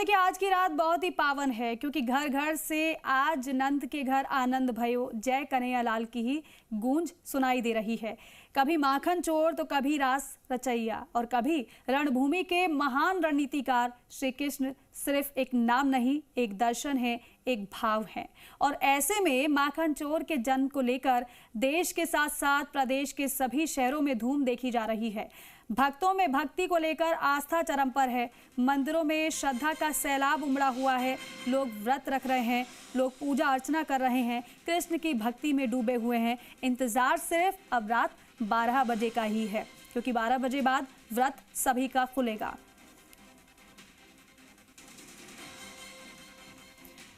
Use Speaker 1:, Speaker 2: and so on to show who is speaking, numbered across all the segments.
Speaker 1: देखिए आज की रात बहुत ही पावन है क्योंकि घर घर से आज नंद के घर आनंद भयो जय कन्हैया लाल की ही गूंज सुनाई दे रही है। कभी माखन चोर तो कभी रास रचैया और कभी रणभूमि के महान रणनीतिकार श्री कृष्ण सिर्फ एक नाम नहीं, एक दर्शन है, एक भाव है। और ऐसे में माखन चोर के जन्म को लेकर देश के साथ साथ प्रदेश के सभी शहरों में धूम देखी जा रही है। भक्तों में भक्ति को लेकर आस्था चरम पर है। मंदिरों में श्रद्धा का सैलाब उमड़ा हुआ है। लोग व्रत रख रहे हैं, लोग पूजा अर्चना कर रहे हैं, कृष्ण की भक्ति में डूबे हुए हैं। इंतजार सिर्फ अब रात 12 बजे का ही है क्योंकि 12 बजे बाद व्रत सभी का खुलेगा।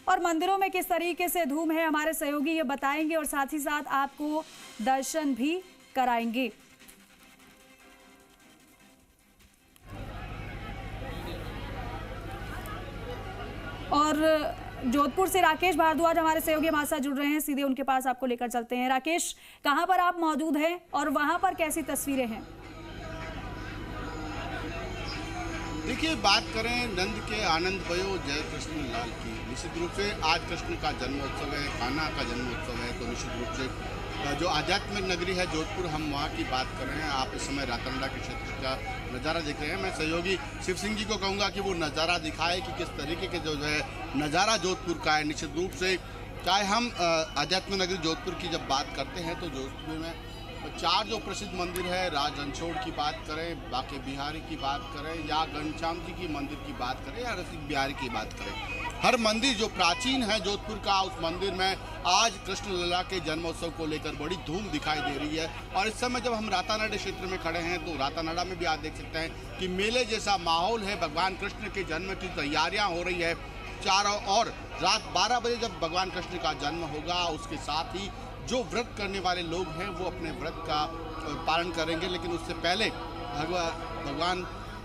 Speaker 1: और मंदिरों में किस तरीके से धूम है हमारे सहयोगी ये बताएंगे और साथ ही साथ आपको दर्शन भी कराएंगे। और जोधपुर से राकेश भारद्वाज हमारे सहयोगी हमारे साथ जुड़ रहे हैं, सीधे उनके पास आपको लेकर चलते हैं। राकेश, कहां पर आप मौजूद हैं और वहां पर कैसी तस्वीरें हैं?
Speaker 2: देखिए, बात करें नंद के आनंद भयो जय कृष्ण लाल की, निश्चित रूप से आज कृष्ण का जन्मोत्सव है, कान्हा का जन्मोत्सव है। तो निश्चित रूप से जो आध्यात्मिक नगरी है जोधपुर, हम वहाँ की बात कर रहे हैं। आप इस समय रातनाडा के क्षेत्र का नज़ारा देख रहे हैं। मैं सहयोगी शिव सिंह जी को कहूँगा कि वो नज़ारा दिखाए कि किस तरीके के जो है नज़ारा जोधपुर का है। निश्चित रूप से चाहे हम आध्यात्मिक नगरी जोधपुर की जब बात करते हैं तो जोधपुर में 4 जो प्रसिद्ध मंदिर है, राज रणछोड़ की बात करें, बाके बिहारी की बात करें, या घनश्याम जी की मंदिर की बात करें, या रसिक बिहारी की बात करें, हर मंदिर जो प्राचीन है जोधपुर का, उस मंदिर में आज कृष्ण लला के जन्मोत्सव को लेकर बड़ी धूम दिखाई दे रही है। और इस समय जब हम रातानाडा क्षेत्र में खड़े हैं तो रातानाडा में भी आप देख सकते हैं कि मेले जैसा माहौल है। भगवान कृष्ण के जन्म की तैयारियां हो रही है चारों ओर। रात 12 बजे जब भगवान कृष्ण का जन्म होगा, उसके साथ ही जो व्रत करने वाले लोग हैं वो अपने व्रत का पालन करेंगे। लेकिन उससे पहले भगवान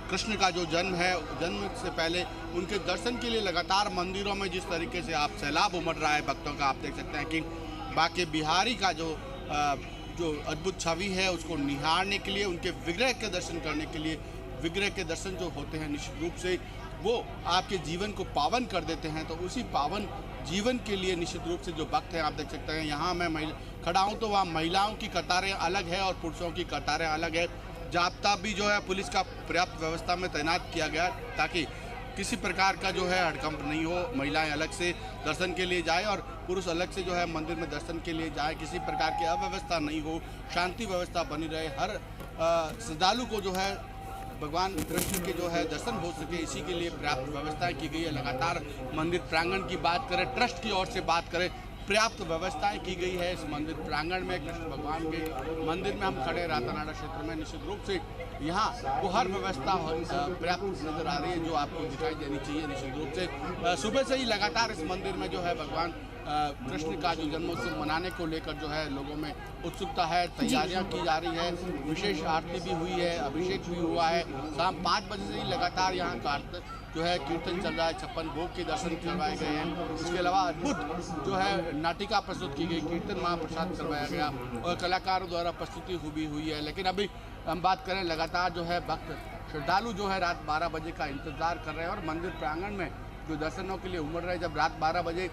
Speaker 2: कृष्ण का जो जन्म है, जन्म से पहले उनके दर्शन के लिए लगातार मंदिरों में जिस तरीके से आप सैलाब उमड़ रहा है भक्तों का, आप देख सकते हैं कि बाके बिहारी का जो अद्भुत छवि है उसको निहारने के लिए, उनके विग्रह के दर्शन करने के लिए, विग्रह के दर्शन जो होते हैं निश्चित रूप से वो आपके जीवन को पावन कर देते हैं। तो उसी पावन जीवन के लिए निश्चित रूप से जो भक्त हैं, आप देख सकते हैं यहाँ मैं खड़ा हूँ तो वहाँ महिलाओं की कतारें अलग है और पुरुषों की कतारें अलग है। जाब्ता भी जो है पुलिस का पर्याप्त व्यवस्था में तैनात किया गया ताकि किसी प्रकार का जो है हड़कंप नहीं हो। महिलाएं अलग से दर्शन के लिए जाए और पुरुष अलग से जो है मंदिर में दर्शन के लिए जाए। किसी प्रकार की अव्यवस्था नहीं हो, शांति व्यवस्था बनी रहे। हर श्रद्धालु को जो है भगवान कृष्ण के जो है दर्शन हो सके, इसी के लिए पर्याप्त व्यवस्थाएं की गई है। लगातार मंदिर प्रांगण की बात करें, ट्रस्ट की ओर से बात करें, पर्याप्त व्यवस्थाएं की गई है इस मंदिर प्रांगण में। कृष्ण भगवान के मंदिर में हम खड़े रातानाडा क्षेत्र में, निश्चित रूप से यहाँ वो हर व्यवस्था पर्याप्त नजर आ रही है जो आपको दिखाई देनी चाहिए। निश्चित रूप से सुबह से ही लगातार इस मंदिर में जो है भगवान कृष्ण का जो जन्मोत्सव मनाने को लेकर जो है लोगों में उत्सुकता है, तैयारियां की जा रही है। विशेष आरती भी हुई है, अभिषेक भी हुआ है। शाम 5 बजे से ही लगातार यहाँ का जो है कीर्तन चल रहा है, 56 भोग के दर्शन करवाए गए हैं। इसके अलावा अद्भुत जो है नाटिका प्रस्तुत की गई, कीर्तन महाप्रसाद करवाया गया और कलाकारों द्वारा प्रस्तुति हुई है। लेकिन अभी हम बात करें, लगातार जो है भक्त श्रद्धालु जो है रात 12 बजे का इंतजार कर रहे हैं और मंदिर प्रांगण में जो दर्शनों के लिए उमड़ रहे हैं। जब रात 12 बजे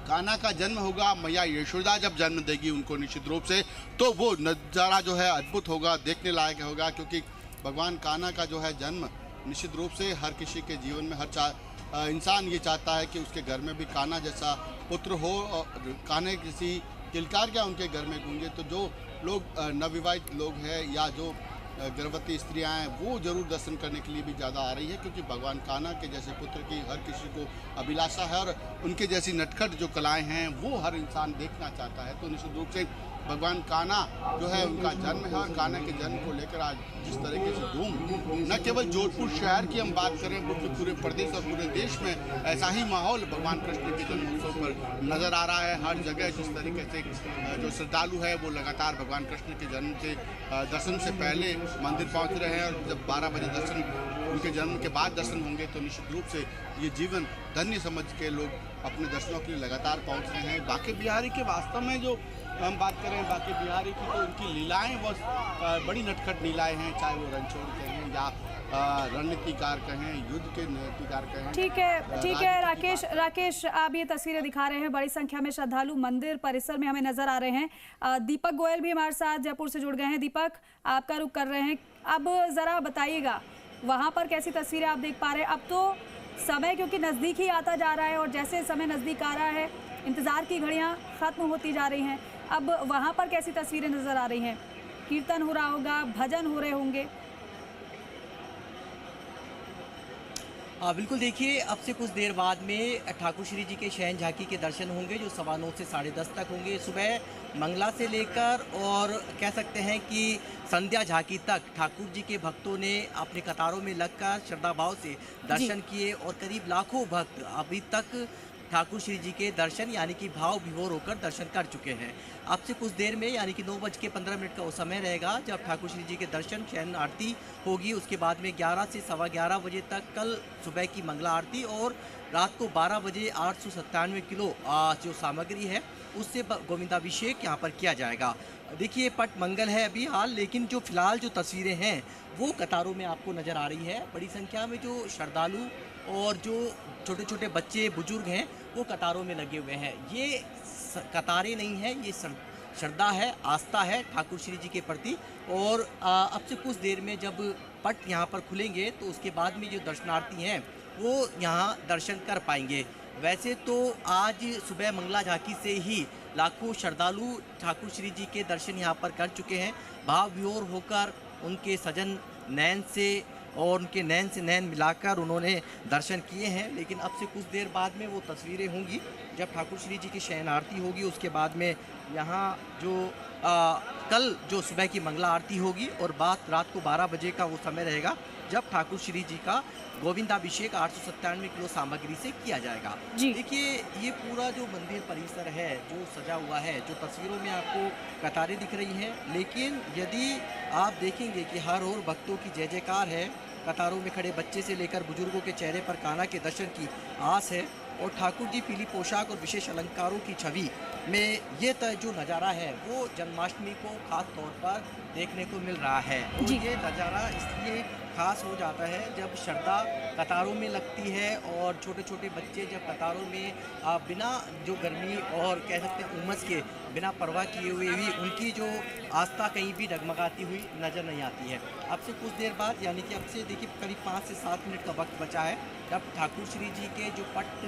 Speaker 2: कान्हा का जन्म होगा, मैया यशोदा जब जन्म देगी उनको निश्चित रूप से, तो वो नज़ारा जो है अद्भुत होगा, देखने लायक होगा। क्योंकि भगवान कान्हा का जो है जन्म निश्चित रूप से हर किसी के जीवन में हर इंसान ये चाहता है कि उसके घर में भी कान्हा जैसा पुत्र हो और कान्हे किसी किलकार उनके घर में गूंजे। तो जो लोग नवविवाहित लोग हैं या जो गर्भवती स्त्रियां हैं वो जरूर दर्शन करने के लिए भी ज़्यादा आ रही है, क्योंकि भगवान कान्हा के जैसे पुत्र की हर किसी को अभिलाषा है और उनके जैसी नटखट जो कलाएं हैं वो हर इंसान देखना चाहता है। तो निश्चित रूप से भगवान कान्हा जो है उनका जन्म है और कान्हा के जन्म को लेकर आज जिस तरीके से धूम, न केवल जोधपुर शहर की हम बात करें बल्कि पूरे प्रदेश और पूरे देश में ऐसा ही माहौल भगवान कृष्ण के जन्मोत्सव पर नज़र आ रहा है। हर जगह जिस तरीके से जो श्रद्धालु है वो लगातार भगवान कृष्ण के जन्म से दर्शन से पहले मंदिर पहुंच रहे हैं और जब 12 बजे दर्शन, उनके जन्म के बाद दर्शन होंगे तो निश्चित रूप से ये जीवन धन्य समझ के लोग अपने दर्शनों के लिए लगातार पहुंच रहे हैं। बाके बिहारी के वास्तव में जो हम बात करें बाके बिहारी की, तो उनकी लीलाएं वो बड़ी नटखट लीलाएं हैं, चाहे वो रणछोड़ के हैं या रणनीतिकार कहें, युद्ध के नीतिकार कहें।
Speaker 1: ठीक है राकेश, आप ये तस्वीरें दिखा रहे हैं, बड़ी संख्या में श्रद्धालु मंदिर परिसर में हमें नजर आ रहे हैं। दीपक गोयल भी हमारे साथ जयपुर से जुड़ गए हैं। दीपक, आपका रुख कर रहे हैं, अब जरा बताइएगा वहां पर कैसी तस्वीरें आप देख पा रहे हैं। अब तो समय क्योंकि नजदीक ही आता जा रहा है और जैसे समय नजदीक आ रहा है इंतजार की घड़ियां खत्म होती जा रही हैं। अब वहां पर कैसी तस्वीरें नजर आ रही हैं? कीर्तन हो रहा होगा, भजन हो रहे होंगे?
Speaker 3: बिल्कुल, देखिए अब से कुछ देर बाद में ठाकुर श्री जी के शयन झांकी के दर्शन होंगे जो 9:15 से 10:30 तक होंगे। सुबह मंगला से लेकर और कह सकते हैं कि संध्या झांकी तक ठाकुर जी के भक्तों ने अपने कतारों में लगकर श्रद्धा भाव से दर्शन किए और करीब लाखों भक्त अभी तक ठाकुर श्री जी के दर्शन यानी कि भाव विभोर होकर दर्शन कर चुके हैं। अब से कुछ देर में यानी कि 9:15 का वो समय रहेगा जब ठाकुर श्री जी के दर्शन शयन आरती होगी। उसके बाद में 11 से 11:15 बजे तक कल सुबह की मंगला आरती और रात को 12 बजे 897 किलो जो सामग्री है उससे गोविंदाभिषेक यहाँ पर किया जाएगा। देखिए पट मंगल है अभी हाल, लेकिन जो फिलहाल जो तस्वीरें हैं वो कतारों में आपको नज़र आ रही है। बड़ी संख्या में जो श्रद्धालु और जो छोटे छोटे बच्चे बुजुर्ग हैं वो कतारों में लगे हुए हैं। ये कतारें नहीं हैं, ये श्रद्धा है, आस्था है ठाकुर श्री जी के प्रति। और अब से कुछ देर में जब पट यहाँ पर खुलेंगे तो उसके बाद में जो दर्शनार्थी हैं वो यहाँ दर्शन कर पाएंगे। वैसे तो आज सुबह मंगला झांकी से ही लाखों श्रद्धालु ठाकुर श्री जी के दर्शन यहाँ पर कर चुके हैं। भाव विभोर होकर उनके सजन नैन से और उनके नैन से नैन मिलाकर उन्होंने दर्शन किए हैं। लेकिन अब से कुछ देर बाद में वो तस्वीरें होंगी जब ठाकुर श्री जी की शयन आरती होगी। उसके बाद में यहाँ जो कल जो सुबह की मंगला आरती होगी और रात को 12 बजे का वो समय रहेगा जब ठाकुर श्री जी का गोविंदाभिषेक 897 किलो सामग्री से किया जाएगा। देखिए ये पूरा जो मंदिर परिसर है जो सजा हुआ है, जो तस्वीरों में आपको कतारें दिख रही हैं, लेकिन यदि आप देखेंगे कि हर ओर भक्तों की जय जयकार है, कतारों में खड़े बच्चे से लेकर बुजुर्गों के चेहरे पर कान्हा के दर्शन की आस है और ठाकुर जी पीली पोशाक और विशेष अलंकारों की छवि में ये जो नज़ारा है वो जन्माष्टमी को खास तौर पर देखने को मिल रहा है। और ये नज़ारा इसलिए खास हो जाता है जब श्रद्धा कतारों में लगती है और छोटे छोटे बच्चे जब कतारों में बिना जो गर्मी और कह सकते हैं उमस के बिना परवाह किए हुए भी उनकी जो आस्था कहीं भी डगमगाती हुई नज़र नहीं आती है। अब से कुछ देर बाद यानी कि अब से देखिए करीब 5 से 7 मिनट का वक्त बचा है जब ठाकुर श्री जी के जो पट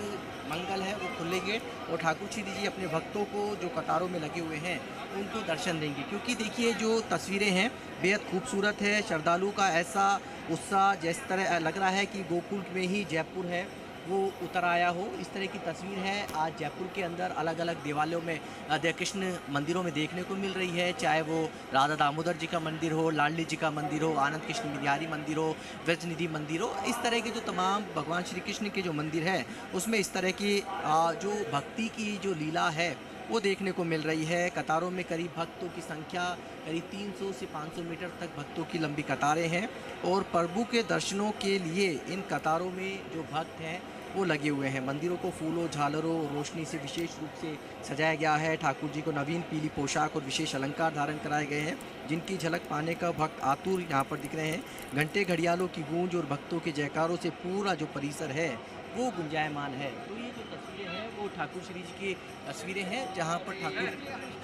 Speaker 3: मंगल है वो खुलेंगे और ठाकुर श्री जी अपने भक्तों को जो कतारों में लगे हुए हैं उनको दर्शन देंगे। क्योंकि देखिए जो तस्वीरें हैं बेहद खूबसूरत है। श्रद्धालु का ऐसा उत्साह जिस तरह लग रहा है कि गोकुल में ही जयपुर है वो उतर आया हो, इस तरह की तस्वीर है आज जयपुर के अंदर अलग अलग देवालयों में कृष्ण मंदिरों में देखने को मिल रही है। चाहे वो राधा दामोदर जी का मंदिर हो, लाडली जी का मंदिर हो, आनंद कृष्ण बिहारी मंदिर हो, व्रजनिधि मंदिर हो, इस तरह के जो तमाम भगवान श्री कृष्ण के जो मंदिर है उसमें इस तरह की जो भक्ति की जो लीला है वो देखने को मिल रही है। कतारों में करीब भक्तों की संख्या करीब 300 से 500 मीटर तक भक्तों की लंबी कतारें हैं और प्रभु के दर्शनों के लिए इन कतारों में जो भक्त हैं वो लगे हुए हैं। मंदिरों को फूलों, झालरों, रोशनी से विशेष रूप से सजाया गया है। ठाकुर जी को नवीन पीली पोशाक और विशेष अलंकार धारण कराए गए हैं जिनकी झलक पाने का भक्त आतुर यहाँ पर दिख रहे हैं। घंटे घड़ियालों की गूंज और भक्तों के जयकारों से पूरा जो परिसर है वो गुंजायमान है। तो ये जो तस्वीरें हैं वो ठाकुर श्री जी की तस्वीरें हैं जहाँ पर ठाकुर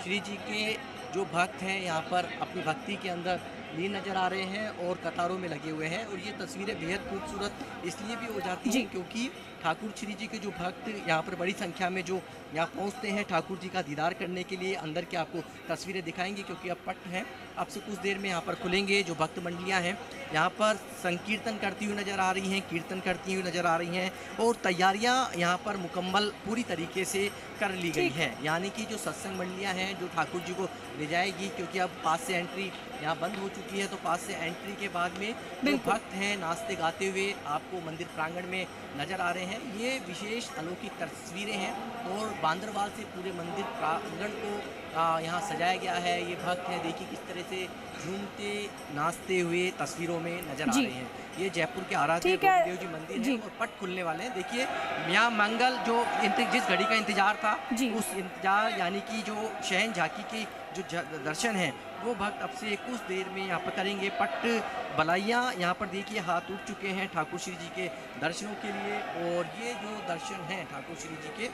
Speaker 3: श्री जी के जो भक्त हैं यहाँ पर अपनी भक्ति के अंदर लीन नज़र आ रहे हैं और कतारों में लगे हुए हैं। और ये तस्वीरें बेहद खूबसूरत इसलिए भी हो जाती हैं क्योंकि ठाकुर श्री जी के जो भक्त यहाँ पर बड़ी संख्या में जो यहाँ पहुँचते हैं ठाकुर जी का दीदार करने के लिए। अंदर के आपको तस्वीरें दिखाएंगे क्योंकि अब पट हैं, अब से कुछ देर में यहाँ पर खुलेंगे। जो भक्त मंडलियाँ हैं यहाँ पर संकीर्तन करती हुई नज़र आ रही हैं, कीर्तन करती हुई नज़र आ रही हैं और तैयारियाँ यहाँ पर मुकम्मल पूरी तरीके से कर ली गई हैं। यानी कि जो सत्संग मंडलियाँ हैं जो ठाकुर जी को ले जाएगी, क्योंकि अब पास से एंट्री यहाँ बंद हो चुकी है, तो पास से एंट्री के बाद में जो भक्त हैं नाचते गाते हुए आपको मंदिर प्रांगण में नज़र आ रहे हैं। ये विशेष अलौकिक तस्वीरें हैं और बांदरवाल से पूरे मंदिर प्रांगण को यहाँ सजाया गया है। ये भक्त हैं देखिए किस तरह से झूमते नाचते हुए तस्वीरों में नजर आ रहे हैं। ये जयपुर के आराध्य गोविंद जी मंदिर है और पट खुलने वाले हैं। देखिए यहाँ मंगल जो जिस घड़ी का इंतजार था उस इंतजार यानी कि जो शयन झांकी की जो दर्शन है वो भक्त अब से कुछ देर में यहाँ पर करेंगे पट बलाइयाँ। यहाँ पर देखिए हाथ उठ चुके हैं ठाकुर श्री जी के दर्शनों के लिए। और ये जो दर्शन हैं ठाकुर श्री जी के,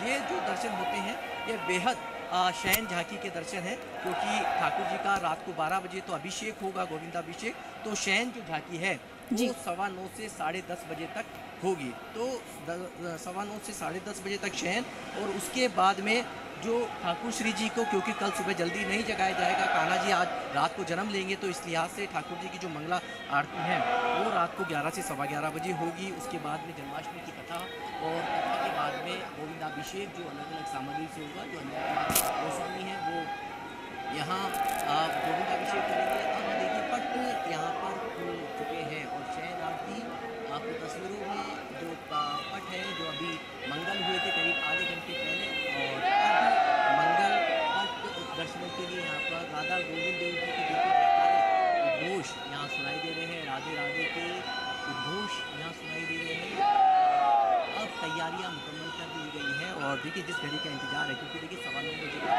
Speaker 3: ये जो दर्शन होते हैं ये बेहद शयन झांकी के दर्शन हैं, क्योंकि ठाकुर जी का रात को 12 बजे तो अभिषेक होगा, गोविंदाभिषेक। तो शयन जो झांकी है वो 9:15 से 10:30 बजे तक होगी। तो 9:15 से 10:30 बजे तक शयन, और उसके बाद में जो ठाकुर श्री जी को, क्योंकि कल सुबह जल्दी नहीं जगाया जाएगा, कान्हा जी आज रात को जन्म लेंगे, तो इस लिहाज से ठाकुर जी की जो मंगला आरती है वो रात को 11 से 11:15 बजे होगी। उसके बाद में जन्माष्टमी की कथा, और कथा के बाद में गोविंदाभिषेक जो अलग अलग सामग्री से होगा। जो अनिल कुमार गोस्वामी हैं वो यहाँ गोविंदाभिषेक करेंगे। अब देखिए पट यहाँ पर खुल चुके हैं, और शयन आरती आपको तस्वीरों में जो पट है जो अभी मंगल हुए थे करीब आधे घंटे पहले, और अब मंगल पट दर्शनों के लिए यहाँ पर राधा गोविंद देव जी के उद्घोष यहाँ सुनाई दे रहे हैं। राधे राधे के उद्घोष यहाँ सुनाई दे रहे हैं। अब तैयारियाँ मुकम्मल कर दी गई हैं, और देखिए जिस घड़ी का इंतजार है, क्योंकि देखिए 9:15 बजे का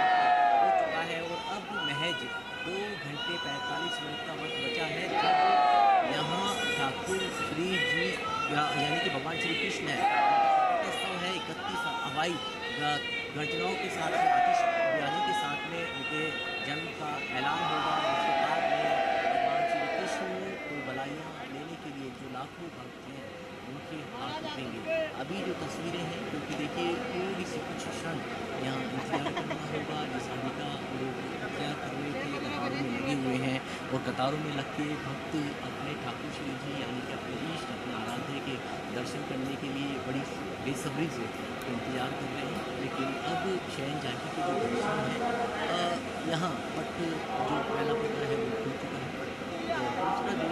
Speaker 3: हो चुका है, और अब महज 2 घंटे 45 मिनट का वक्त बचा है जब यहाँ ठाकुर श्री जी यानी कि भगवान श्री कृष्ण है उत्सव है 31 हवाई गर्जनाओं के साथ में, आतिशबाजी के साथ में उनके जन्म का ऐलान होगा। उसके बाद में भगवान श्री कृष्ण को बलाइयाँ लेने के लिए जो लाखों भक्त हैं उनके हाथ उठेंगे। अभी जो तस्वीरें हैं, क्योंकि देखिए थोड़ी सी कुछ क्षण यहाँ इंतजार करना होगा। जिस आदि का लोग इंतजार कर रहे थे, कतारों में लगे हुए हैं, और कतारों में लग के भक्त अपने ठाकुर श्री जी यानी कि अपने इष्ट, अपने आराध्य के दर्शन करने के लिए बड़ी बेसब्री से इंतजार कर रहे हैं। लेकिन अब शयन झांकी के जो दर्शन हैं, यहाँ पट जो पहला पर्दा है वो खुल चुका है, और दूसरा जो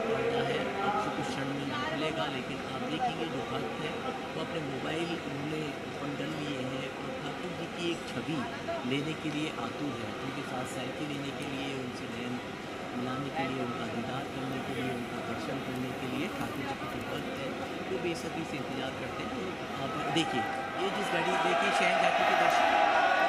Speaker 3: पर्दा है अब से कुछ क्षण में नहीं खुलेगा। लेकिन आप देखेंगे जो भक्त है वो अपने मोबाइल उन्होंने ओपन कर लिए हैं, और ठाकुर जी की एक छवि लेने के लिए आतुर है। उनके साथ सेल्फी लेने के लिए, उनसे नयन मिलाने के लिए, उनका दीदार करने के लिए, उनका दर्शन करने के लिए ठाकुर जी के जो भक्त है वो बेसब्री से इंतजार करते हैं। तो आप देखिए ये जिस घड़ी देखिए शयन झांकी के दर्शन,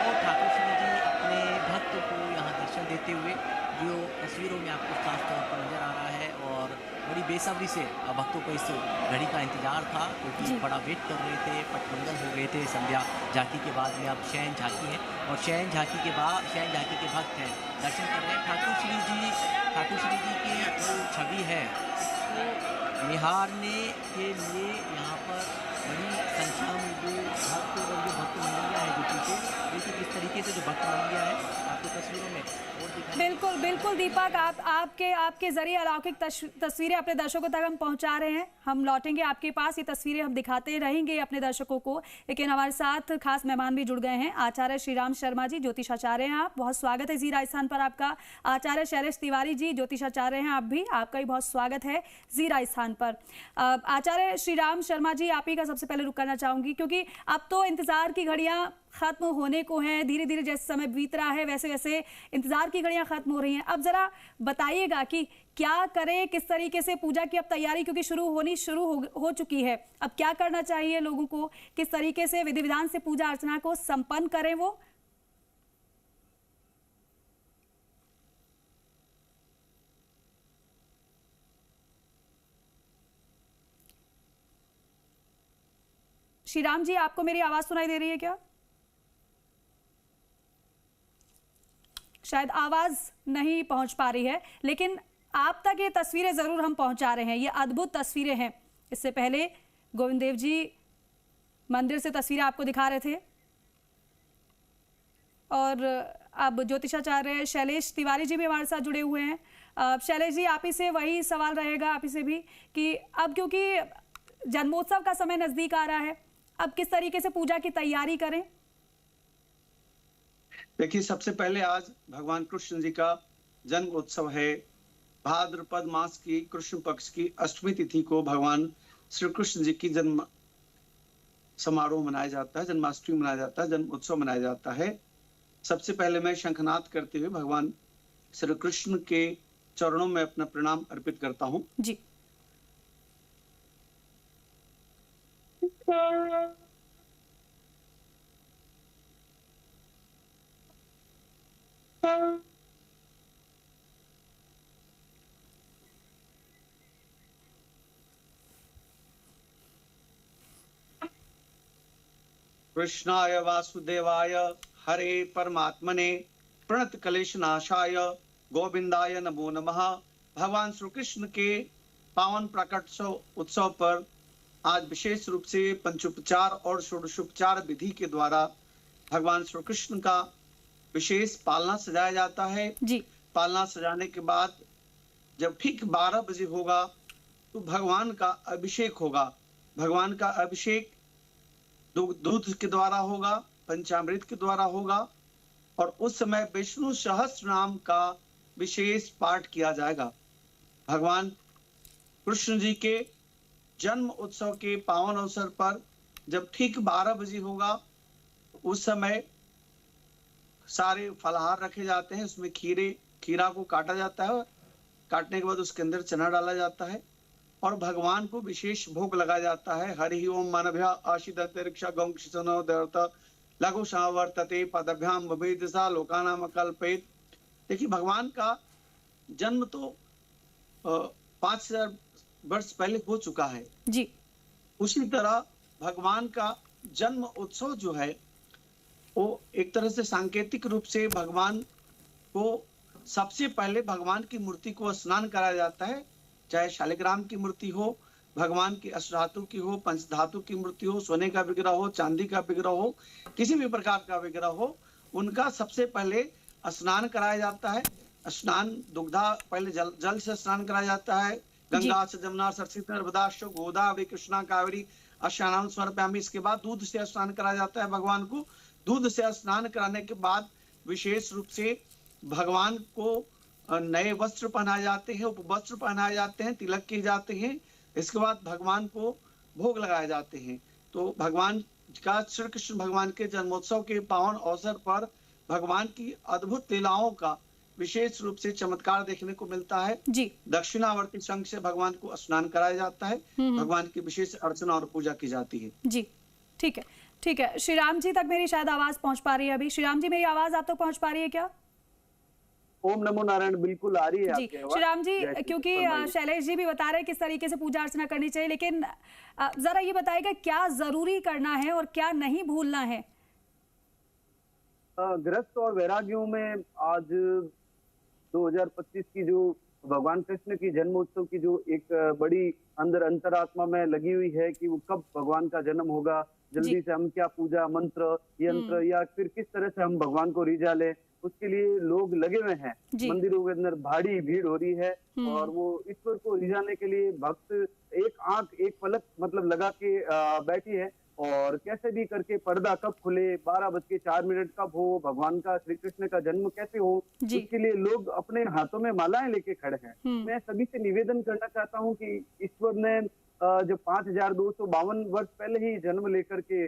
Speaker 3: और ठाकुर श्री जी अपने भक्त को यहाँ दर्शन देते हुए जो तस्वीरों में आपको खास तौर पर नज़र आ रहा है। और बड़ी बेसब्री से भक्तों को इस घड़ी का इंतजार था, क्योंकि बड़ा वेट कर रहे थे। पटमंगल हो गए थे संध्या झांकी के बाद में, अब शयन झांकी है, और शयन झांकी के बाद शयन झांकी के भक्त हैं दर्शन कर रहे हैं। ठाकुर श्री जी की जो छवि है उसको निहारने के लिए यहाँ पर बड़ी संख्या में जो भक्त मंडलियाँ हैं, जो पीछे देखिए किस तरीके से जो भक्त मंडलियाँ हैं आपको तस्वीरों में और दिखाई।
Speaker 1: बिल्कुल बिल्कुल दीपक, आपके जरिए अलौकिक तस्वीरें अपने दर्शकों तक हम पहुंचा रहे हैं। हम लौटेंगे आपके पास, ये तस्वीरें हम दिखाते रहेंगे अपने दर्शकों को। लेकिन हमारे साथ खास मेहमान भी जुड़ गए हैं, आचार्य श्रीराम शर्मा जी, ज्योतिषाचार्य हैं आप, बहुत स्वागत है जी राजस्थान पर आपका। आचार्य शैलेश तिवारी जी, ज्योतिषाचार्य हैं आप भी, आपका भी बहुत स्वागत है जी राजस्थान पर। आचार्य श्रीराम शर्मा जी, आप ही का सबसे पहले रुक करना चाहूंगी, क्योंकि अब तो इंतजार की घड़ियां खत्म होने को हैं, धीरे धीरे जैसे समय बीत रहा है वैसे वैसे इंतजार की घड़ियां खत्म हो रही हैं। अब जरा बताइएगा कि क्या करें, किस तरीके से पूजा की अब तैयारी, क्योंकि शुरू हो चुकी है, अब क्या करना चाहिए लोगों को, किस तरीके से विधि विधान से पूजा अर्चना को संपन्न करें वो। श्री राम जी, आपको मेरी आवाज सुनाई दे रही है क्या? शायद आवाज नहीं पहुंच पा रही है, लेकिन आप तक ये तस्वीरें जरूर हम पहुंचा रहे हैं। ये अद्भुत तस्वीरें हैं। इससे पहले गोविंद देव जी मंदिर से तस्वीरें आपको दिखा रहे थे, और अब ज्योतिषाचार्य शैलेश तिवारी जी भी हमारे साथ जुड़े हुए हैं। शैलेश जी, आप ही से वही सवाल रहेगा, आप ही से भी, कि अब क्योंकि जन्मोत्सव का समय नजदीक आ रहा है, अब किस तरीके से पूजा की तैयारी करें?
Speaker 4: देखिए, सबसे पहले आज भगवान कृष्ण जी का जन्म उत्सव है। भाद्रपद मास की कृष्ण पक्ष की अष्टमी तिथि को भगवान श्री कृष्ण जी की जन्म समारोह मनाया जाता है, जन्माष्टमी मनाया जाता है, जन्म उत्सव मनाया जाता है। सबसे पहले मैं शंखनाद करते हुए भगवान श्री कृष्ण के चरणों में अपना प्रणाम अर्पित करता हूँ
Speaker 1: जी।
Speaker 4: कृष्णाय वासुदेवाय हरे परमात्मने प्रणत कलेश नाशाय गोविंदाय नमो नमः। भगवान श्री कृष्ण के पावन प्रकट उत्सव पर आज विशेष रूप से पंचोपचार और षोडशोपचार विधि के द्वारा भगवान श्री कृष्ण का विशेष पालना सजाया जाता है
Speaker 1: जी।
Speaker 4: पालना सजाने के बाद जब ठीक 12 बजे होगा तो भगवान का अभिषेक होगा। भगवान का अभिषेक दूध के द्वारा होगा, पंचामृत के द्वारा होगा और उस समय विष्णु सहस्त्र नाम का विशेष पाठ किया जाएगा। भगवान कृष्ण जी के जन्म उत्सव के पावन अवसर पर जब ठीक 12 बजे होगा उस समय सारे फलाहार रखे जाते हैं। उसमें खीरा को काटा जाता है, काटने के बाद उसके अंदर चना डाला जाता है और भगवान को विशेष भोग लगाया जाता है। हरि ओम मानभ्या आशित अंतरिक्ष गौक्षनो दर्त लघु सावर्तते पदभ्याम भवेदसा लोकानाम कल्पेत। देखिए भगवान का जन्म तो 5000 वर्ष पहले हो चुका है
Speaker 1: जी।
Speaker 4: उसी तरह भगवान का जन्म उत्सव जो है वो एक तरह से सांकेतिक रूप से भगवान को सबसे पहले भगवान की मूर्ति को स्नान कराया जाता है। चाहे शालिग्राम की मूर्ति हो, भगवान की अष्टधातु की हो, पंचधातु की मूर्ति हो, सोने का विग्रह हो, चांदी का विग्रह हो, किसी भी प्रकार का विग्रह हो, उनका सबसे पहले स्नान कराया जाता है। स्नान दुग्धा पहले जल से स्नान कराया जाता है। गंगा से जमुना सरस्वती नर्मदा गोदावरी कृष्णा कावेरी स्नान समर्पयामि। इसके बाद दूध से स्नान कराया जाता है भगवान को। दूध से स्नान कराने के बाद विशेष रूप से भगवान को नए वस्त्र पहनाए जाते हैं, उपवस्त्र पहनाए जाते हैं, तिलक किए जाते हैं। इसके बाद भगवान को भोग लगाए जाते हैं। तो भगवान का श्री कृष्ण भगवान के जन्मोत्सव के पावन अवसर पर भगवान की अद्भुत लीलाओं का विशेष रूप से चमत्कार देखने को मिलता है
Speaker 1: जी।
Speaker 4: दक्षिणावर्ती शंख से भगवान को स्नान कराया जाता है। भगवान की विशेष अर्चना और पूजा की जाती है
Speaker 1: जी। ठीक है, ठीक है। श्री राम जी तक मेरी शायद आवाज पहुंच पा रही है अभी। श्री राम जी मेरी आवाज आप तक पहुंच पा रही है क्या?
Speaker 5: ओम नमो नारायण, बिल्कुल आ रही है
Speaker 1: जी। श्री राम जी, क्योंकि शैलेश जी भी बता रहे हैं किस तरीके से पूजा अर्चना करनी चाहिए, लेकिन जरा ये बताइएगा क्या जरूरी करना है और क्या नहीं भूलना है?
Speaker 5: गृहस्थ और वैरागियों में आज 2025 की जो भगवान कृष्ण की जन्मोत्सव की जो एक बड़ी अंदर अंतरात्मा में लगी हुई है कि वो कब भगवान का जन्म होगा, जल्दी से हम क्या पूजा मंत्र यंत्र या फिर किस तरह से हम भगवान को रिझा ले, उसके लिए लोग लगे हुए हैं। मंदिरों के अंदर भारी भीड़ हो रही है और वो ईश्वर को रिझाने के लिए भक्त एक आंख एक पलक मतलब लगा के बैठी है और कैसे भी करके पर्दा कब खुले, 12:04 कब हो, भगवान का श्री कृष्ण का जन्म कैसे हो, उसके लिए लोग अपने हाथों में मालाएं लेके खड़े हैं। मैं सभी से निवेदन करना चाहता हूं कि ईश्वर ने जब 5252 वर्ष पहले ही जन्म लेकर के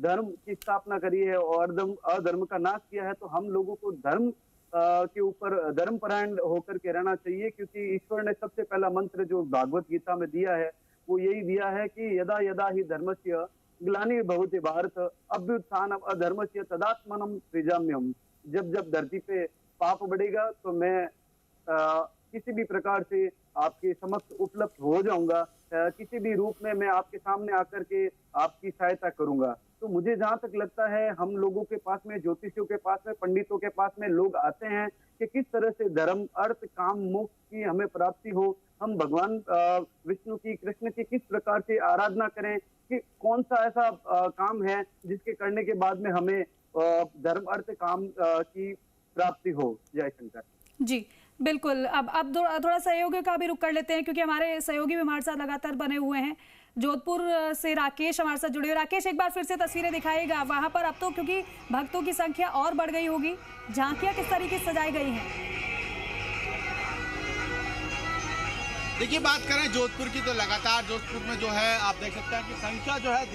Speaker 5: धर्म की स्थापना करी है और अधर्म का नाश किया है, तो हम लोगों को धर्म के ऊपर धर्मपरायण होकर के रहना चाहिए, क्योंकि ईश्वर ने सबसे पहला मंत्र जो भागवत गीता में दिया है वो यही दिया है कि यदा यदा ही धर्मस्य ग्लानिर्भवति भारत अभ्युत्थानम अधर्मस्य तदात्मनम सृजाम्यहम्। जब जब धरती पे पाप बढ़ेगा तो मैं किसी भी प्रकार से आपके समक्ष उपलब्ध हो जाऊंगा, किसी भी रूप में मैं आपके सामने आकर के आपकी सहायता करूंगा। तो मुझे जहां तक लगता है हम लोगों के पास में, ज्योतिषियों के पास में, पंडितों के पास में लोग आते हैं कि किस तरह से धर्म अर्थ काम मोक्ष की हमें प्राप्ति हो, हम भगवान विष्णु की कृष्ण की किस प्रकार से आराधना करें, कि कौन सा ऐसा काम है जिसके करने के बाद में हमें धर्म अर्थ काम की प्राप्ति हो। जय शंकर
Speaker 1: जी। बिल्कुल। अब थोड़ा सहयोगी का भी रुख कर लेते हैं, क्योंकि हमारे सहयोगी भी हमारे साथ लगातार बने हुए हैं। जोधपुर से राकेश हमारे साथ जुड़े हुए। राकेश, एक बार फिर से तस्वीरें दिखाइएगा वहां पर। अब तो क्योंकि भक्तों की संख्या और बढ़ गई होगी, झांकियां किस तरीके से सजाई गई हैं?
Speaker 2: देखिए, बात करें जोधपुर की तो लगातार जोधपुर में जो है आप देख सकते हैं कि संख्या जो है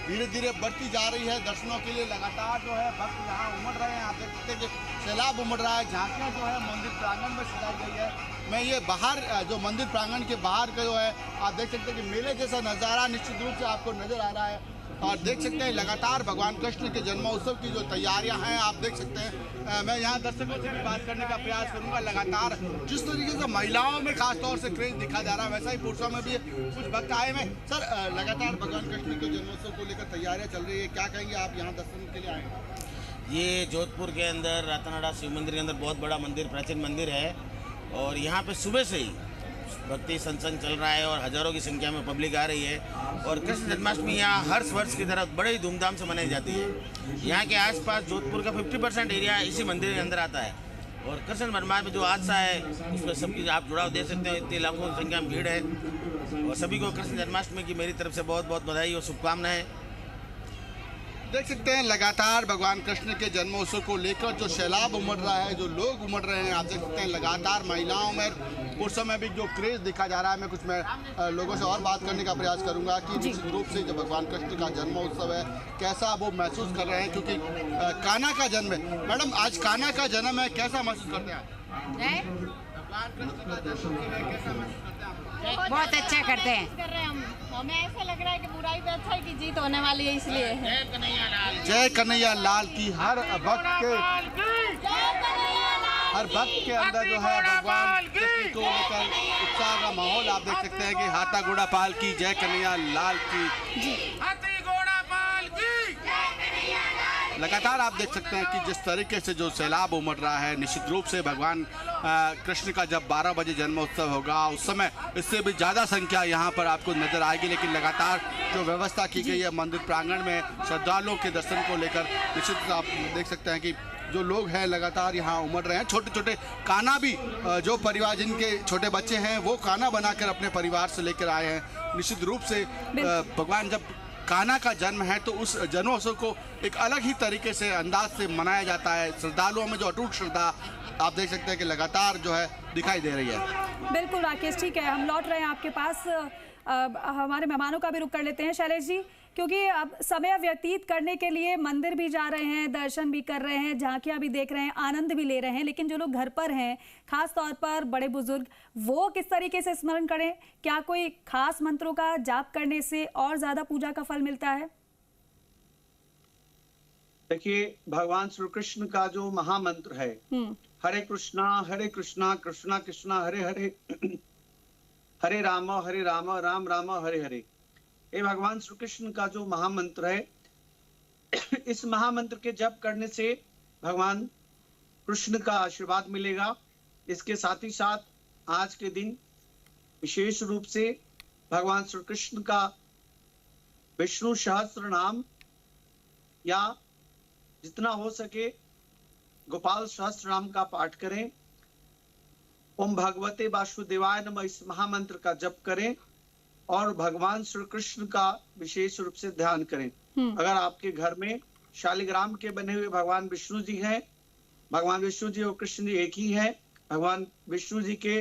Speaker 2: धीरे धीरे बढ़ती जा रही है। दर्शनों के लिए लगातार जो है भक्त यहाँ उमड़ रहे हैं। आप देख सकते हैं कि सैलाब उमड़ रहा है। झांकियाँ जो है मंदिर प्रांगण में सजाई गई है। मैं ये बाहर जो मंदिर प्रांगण के बाहर का जो है आप देख सकते हैं कि मेले जैसा नज़ारा निश्चित रूप से आपको नजर आ रहा है। और देख सकते हैं लगातार भगवान कृष्ण के जन्मोत्सव की जो तैयारियां हैं आप देख सकते हैं। मैं यहाँ दर्शकों से भी बात करने का प्रयास करूंगा। लगातार जिस तरीके से महिलाओं में खासतौर से क्रेज दिखा जा रहा है वैसा ही पुरुषों में भी कुछ भक्त आए हैं। सर, लगातार भगवान कृष्ण के जन्मोत्सव को लेकर तैयारियां चल रही है, क्या कहेंगे आप यहाँ दर्शन के लिए आए हैं?
Speaker 6: ये जोधपुर के अंदर रतनाड़ा शिव मंदिर के अंदर बहुत बड़ा मंदिर, प्राचीन मंदिर है और यहाँ पे सुबह से ही भक्ति सत्संग चल रहा है और हजारों की संख्या में पब्लिक आ रही है। और कृष्ण जन्माष्टमी यहाँ हर वर्ष की तरह बड़े ही धूमधाम से मनाई जाती है। यहाँ के आसपास जोधपुर का 50% एरिया इसी मंदिर के अंदर आता है और कृष्ण जन्माष्टमी में जो हादसा है उसमें सबकी आप जुड़ाव दे सकते हो। इतनी लाखों की संख्या में भीड़ है और सभी को कृष्ण जन्माष्टमी की मेरी तरफ से बहुत बहुत बधाई और शुभकामनाएं।
Speaker 2: देख सकते हैं लगातार भगवान कृष्ण के जन्मोत्सव को लेकर जो सैलाब उमड़ रहा है, जो लोग उमड़ रहे हैं, आप देख सकते हैं लगातार महिलाओं में पुरुषों में भी जो क्रेज दिखा जा रहा है। मैं कुछ लोगों से और बात करने का प्रयास करूंगा कि निश्चित रूप से जब भगवान कृष्ण का जन्मोत्सव है कैसा वो महसूस कर रहे हैं, क्योंकि कान्हा का जन्म है। मैडम, आज कान्हा का जन्म है, कैसा महसूस करते हैं आप? भगवान कृष्ण का जन्मोत्सव है, कैसा महसूस करते हैं आप?
Speaker 7: बहुत अच्छा करते हैं। हमें ऐसा लग रहा है कि बुराई पे अच्छाई की जीत होने वाली है, इसलिए
Speaker 2: जय कन्हैया लाल की। हर भक्त के अंदर जो है भगवान कृष्ण को लेकर उत्साह का माहौल आप देख सकते हैं कि हाथा घोड़ा पाल की जय कन्हैया लाल की। लगातार आप देख सकते हैं कि जिस तरीके से जो सैलाब उमड़ रहा है, निश्चित रूप से भगवान कृष्ण का जब 12 बजे जन्मोत्सव होगा उस समय इससे भी ज़्यादा संख्या यहाँ पर आपको नजर आएगी। लेकिन लगातार जो व्यवस्था की गई है मंदिर प्रांगण में श्रद्धालुओं के दर्शन को लेकर, निश्चित आप देख सकते हैं कि जो लोग हैं लगातार यहाँ उमड़ रहे हैं। छोटे छोटे कान्हा भी, जो परिवार जिनके छोटे बच्चे हैं वो कान्हा बनाकर अपने परिवार से लेकर आए हैं। निश्चित रूप से भगवान जब कान्हा का जन्म है तो उस जन्मोत्सव को एक अलग ही तरीके से अंदाज से मनाया जाता है। श्रद्धालुओं में जो अटूट श्रद्धा आप देख सकते हैं कि लगातार जो है दिखाई दे रही है।
Speaker 1: बिल्कुल राकेश, ठीक है, हम लौट रहे हैं आपके पास। हमारे मेहमानों का भी रुख कर लेते हैं शैलेश जी, क्योंकि अब समय व्यतीत करने के लिए मंदिर भी जा रहे हैं, दर्शन भी कर रहे हैं, झांकियां भी देख रहे हैं, आनंद भी ले रहे हैं। लेकिन जो लोग घर पर हैं, खास तौर पर बड़े बुजुर्ग, वो किस तरीके से स्मरण करें? क्या कोई खास मंत्रों का जाप करने से और ज्यादा पूजा का फल मिलता है?
Speaker 4: देखिए, भगवान श्री कृष्ण का जो महामंत्र है, हरे कृष्णा कृष्णा कृष्णा हरे हरे, हरे राम राम राम हरे हरे, ये भगवान श्री कृष्ण का जो महामंत्र है। इस महामंत्र के जप करने से भगवान कृष्ण का आशीर्वाद मिलेगा। इसके साथ ही साथ आज के दिन विशेष रूप से भगवान श्री कृष्ण का विष्णु सहस्त्र नाम या जितना हो सके गोपाल सहस्त्र नाम का पाठ करें। ओम भगवते वासुदेवाय नमः इस महामंत्र का जप करें और भगवान श्री कृष्ण का विशेष रूप से ध्यान करें। अगर आपके घर में शालिग्राम के बने हुए भगवान विष्णु जी हैं, भगवान विष्णु जी और कृष्ण जी एक ही हैं। भगवान विष्णु जी के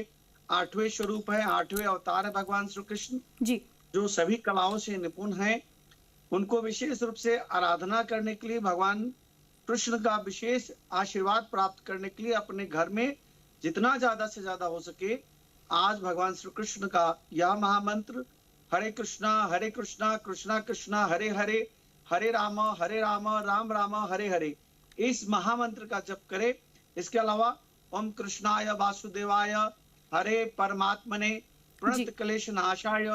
Speaker 4: 8वें स्वरूप है, 8वें अवतार है भगवान श्री कृष्ण जी, जो सभी कलाओं से निपुण हैं। उनको विशेष रूप से आराधना करने के लिए, भगवान कृष्ण का विशेष आशीर्वाद प्राप्त करने के लिए अपने घर में जितना ज्यादा से ज्यादा हो सके आज भगवान श्री कृष्ण का यह महामंत्र हरे कृष्णा कृष्णा कृष्णा हरे हरे, हरे राम राम राम हरे हरे, इस महामंत्र का जप करें। इसके अलावा ओम कृष्णाय वासुदेवाय हरे परमात्मने प्रणत क्लेश नाशाय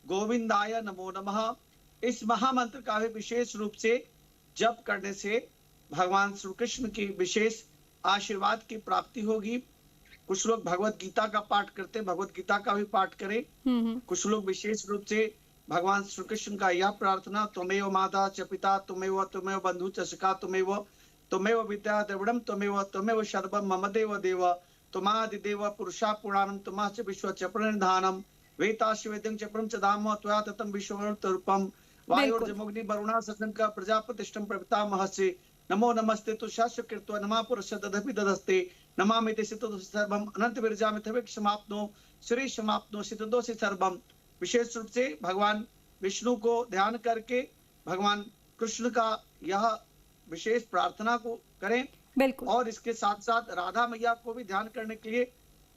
Speaker 4: गोविंदाय नमो नमः, इस महामंत्र का भी विशेष रूप से जप करने से भगवान श्री कृष्ण की विशेष आशीर्वाद की प्राप्ति होगी। कुछ लोग भगवत गीता का पाठ करते हैं, भगवत गीता का भी पाठ करें। कुछ लोग विशेष रूप से भगवान श्री कृष्ण का यह प्रार्थना त्वमेव माता च पिता त्वमेव बंधु च सखा त्वमेव विद्या द्रविड़म त्वमेव सर्वम मम देव देव त्वमादिदेव पुरुषा पुराणम त्वमाच विश्व च प्रणिधानम वेतास्य वेदं च परम च धाम त्वया ततं विश्वरूपम वायुर्जमुग्नि वरुणा सशंक प्रजापतिष्ठं प्रपितामहस्य नमो नमस्ते तो शास्त्र कृत्वा नमा पुरुष दधपि दधस्ते नमामि ते सितो सर्वम अनंत विरजामि तवेक समाप्नो श्री समाप्नो सितोषि सर्वम। विशेष रूप से भगवान विष्णु को ध्यान करके भगवान कृष्ण का यह विशेष प्रार्थना को करें। बिल्कुल। और इसके साथ साथ राधा मैया को भी ध्यान करने के लिए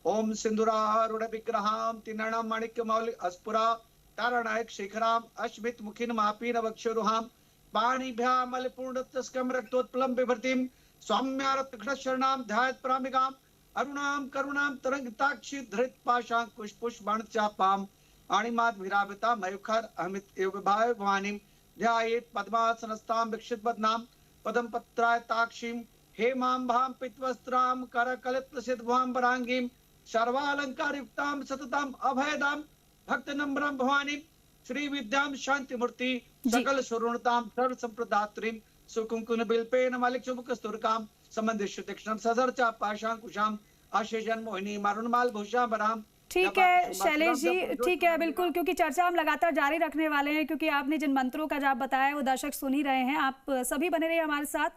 Speaker 4: ओम सिंदूरारूढ़ विग्रहाम तिनणम माणिक्य मौलि अस्पुरा तारानायक शेखराम अश्मित मुखिन मापीन वक्षोरुहाम पाणिभ्यामलपूर्णतस्कम रक्तोत्पलम बिभर्तिम सौम्यारतक्षरणाम ध्यायत प्रामिकाम अरुणाम करुणाम तरंगिताक्षी धृत पाशांकुश पुष्पण चापाम अणिमाद विराविता मयुखर अमित एव भाव भवानीम ध्यायेत पद्मासनस्ताम विक्षित पद्नाम पदम पत्राय ताक्षीम हेमां भाम पित्वस्त्राम करकलित सिद्धवाम वरांगीम सर्वालंकार युक्ताम सतताम अभयदाम भक्त नम्रम भवानी श्री विद्याम शांति मूर्ति सकल सुरुणताम सर्व संप्रदात्रीम सुकुंकुन बिल्पेन मालिक चुमुक स्तुरकाम संबंधित दक्षिणम सजरचा पाशांकुशाम आशेजन मोहिनी मारुणमाल भूषाम बराम।
Speaker 1: ठीक है शैलेश जी, ठीक है बिल्कुल, क्योंकि चर्चा हम लगातार जारी रखने वाले हैं, क्योंकि आपने जिन मंत्रों का जाप बताया वो दर्शक सुन ही रहे हैं। आप सभी बने रहिए हमारे साथ।